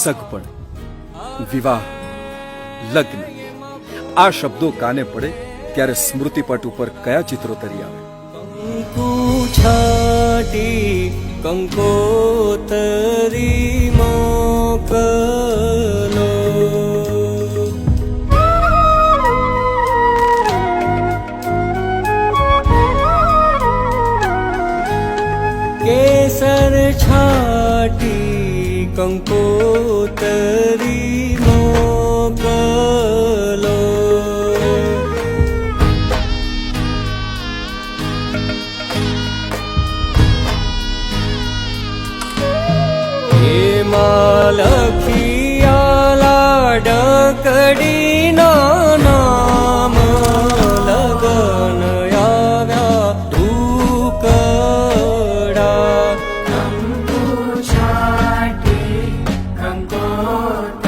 સગપણ, વિવાહ, લગ્ન આ શબ્દો કાને પડે ત્યારે સ્મૃતિપટ ઉપર કયા ચિત્રો તરી આવે? કંકુ છાટી કંકોતરી મોકલો, કેસર છાટી કંકોતરી મોકલો, એમાં લખિયાલા ડકડીના નામ, લગન આવ્યા ઢૂકડા. કંકુ છાટી કંકોતરી